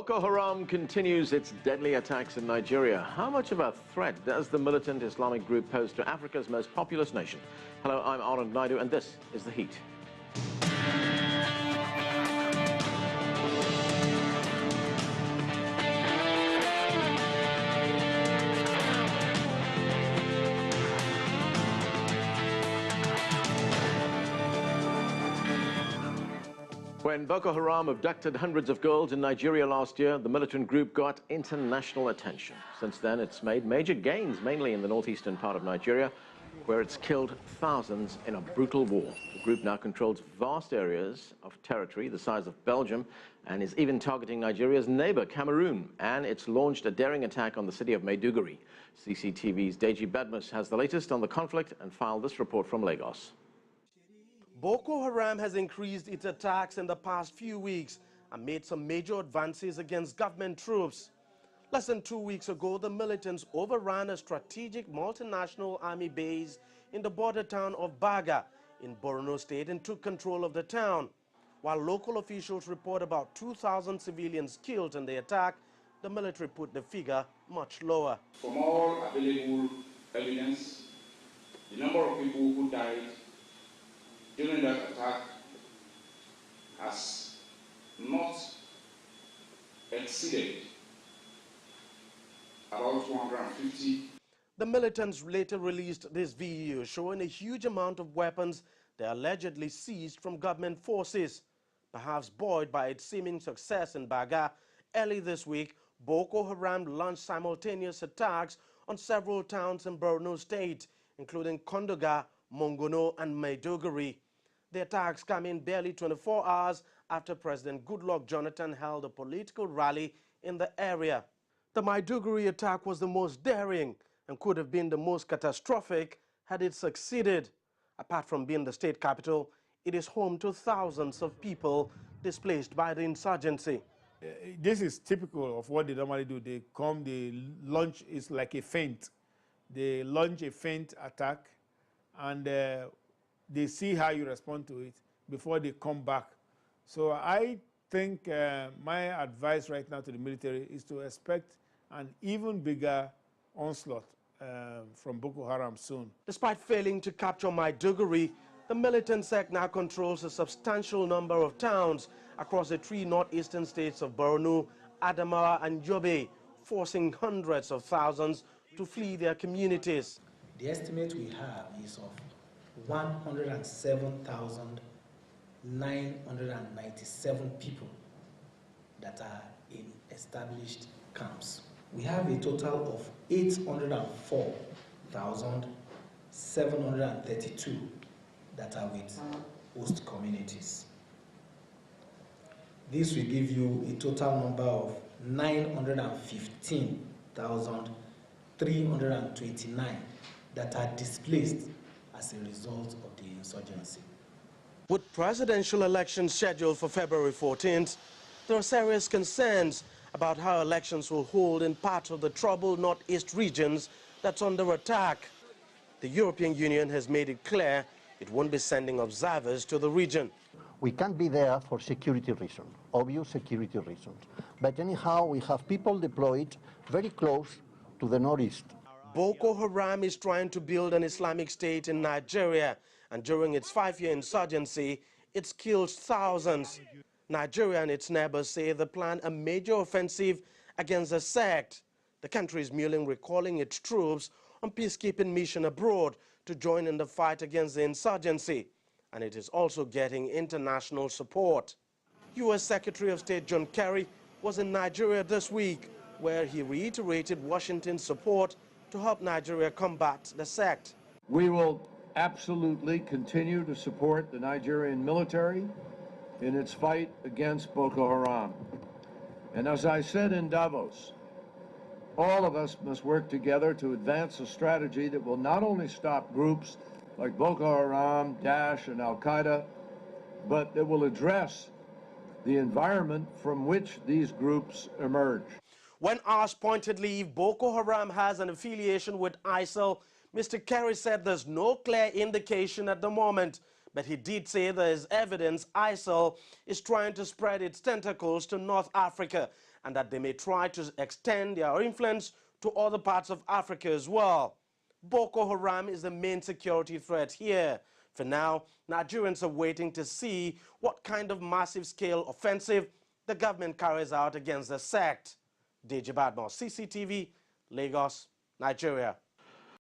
Boko Haram continues its deadly attacks in Nigeria. How much of a threat does the militant Islamic group pose to Africa's most populous nation? Hello, I'm Anand Naidu, and this is The Heat. When Boko Haram abducted hundreds of girls in Nigeria last year, the militant group got international attention. Since then, it's made major gains, mainly in the northeastern part of Nigeria, where it's killed thousands in a brutal war. The group now controls vast areas of territory the size of Belgium and is even targeting Nigeria's neighbor, Cameroon. And it's launched a daring attack on the city of Maiduguri. CCTV's Deji Badmus has the latest on the conflict and filed this report from Lagos. Boko Haram has increased its attacks in the past few weeks and made some major advances against government troops. Less than 2 weeks ago, the militants overran a strategic multinational army base in the border town of Baga in Borno State and took control of the town. While local officials report about 2,000 civilians killed in the attack, the military put the figure much lower. From all available evidence, the number of people who died during that attack has not exceeded about 250. The militants later released this video showing a huge amount of weapons they allegedly seized from government forces. Perhaps buoyed by its seeming success in Baga, early this week, Boko Haram launched simultaneous attacks on several towns in Borno State, including Kondoga, Mongono, and Maiduguri. The attacks come in barely 24 hours after President Goodluck Jonathan held a political rally in the area. The Maiduguri attack was the most daring and could have been the most catastrophic had it succeeded. Apart from being the state capital, it is home to thousands of people displaced by the insurgency. This is typical of what they normally do. They come, they launch, it's like a feint. They launch a feint attack and they see how you respond to it before they come back. So I think my advice right now to the military is to expect an even bigger onslaught from Boko Haram soon. Despite failing to capture Maiduguri, the militant sect now controls a substantial number of towns across the three northeastern states of Borno, Adamawa, and Yobe, forcing hundreds of thousands to flee their communities. The estimate we have is of 107,997 people that are in established camps. We have a total of 804,732 that are with host communities. This will give you a total number of 915,329 that are displaced as a result of the insurgency. With presidential elections scheduled for February 14th, there are serious concerns about how elections will hold in parts of the troubled northeast regions that's under attack. The European Union has made it clear it won't be sending observers to the region. We can't be there for security reasons, obvious security reasons. But anyhow, we have people deployed very close to the northeast. Boko Haram is trying to build an Islamic state in Nigeria, and during its 5-year insurgency, it's killed thousands. Nigeria and its neighbors say they plan a major offensive against the sect. The country is merely recalling its troops on peacekeeping mission abroad to join in the fight against the insurgency, and it is also getting international support. U.S. Secretary of State John Kerry was in Nigeria this week, where he reiterated Washington's support to help Nigeria combat the sect. We will absolutely continue to support the Nigerian military in its fight against Boko Haram. And as I said in Davos, all of us must work together to advance a strategy that will not only stop groups like Boko Haram, Daesh, and Al-Qaeda, but that will address the environment from which these groups emerge. When asked pointedly if Boko Haram has an affiliation with ISIL, Mr. Kerry said there's no clear indication at the moment. But he did say there is evidence ISIL is trying to spread its tentacles to North Africa and that they may try to extend their influence to other parts of Africa as well. Boko Haram is the main security threat here. For now, Nigerians are waiting to see what kind of massive-scale offensive the government carries out against the sect. Deji, Badmus, CCTV, Lagos, Nigeria.